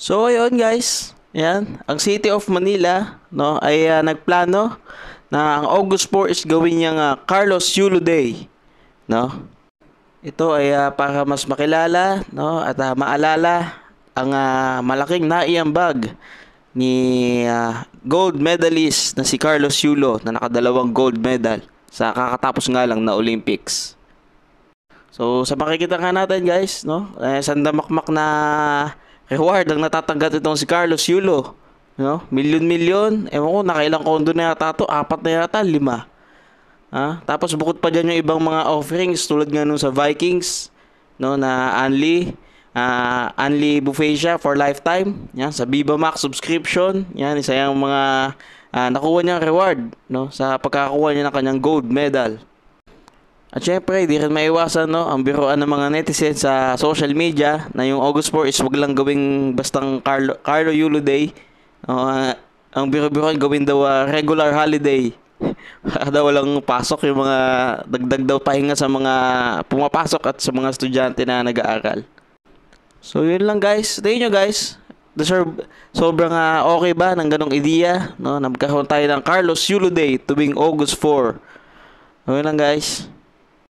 So ayun guys, yan, ang City of Manila no ay nagplano na ang August 4 is gawin niyang Carlos Yulo Day, no? Ito ay para mas makilala no at maalala ang malaking naiambag ni gold medalist na si Carlos Yulo na nakadalawang gold medal sa kakatapos nga lang na Olympics. So sa makikita nga natin guys, no? Sandamakmak na reward ang natatanggap itong si Carlos Yulo, no? Milyon-milyon. Ewan ko nakailang kondo na yata to, 4 na yata, 5. Tapos bukod pa dyan yung ibang mga offerings tulad nga nung sa Vikings, no, na Anli buffet siya for lifetime. Yan, sa Viva Max subscription. Yan, isa yung mga nakuha niyang reward, no, sa pagkakakuha niya ng kanyang gold medal. At syempre, di rin maiwasan no, ang biruan ng mga netizens sa social media na yung August 4 is wag lang gawing bastang Carlo Yulo Day. Ang biro-biro gawin daw regular holiday. Para daw walang pasok yung mga dagdag daw pahinga sa mga pumapasok at sa mga estudyante na nag-aaral. So yun lang guys. Tingin nyo guys, sobrang okay ba ng ganong ideya? No? Na magkaroon tayo ng Carlos Yulo Day tuwing August 4. So yun lang guys.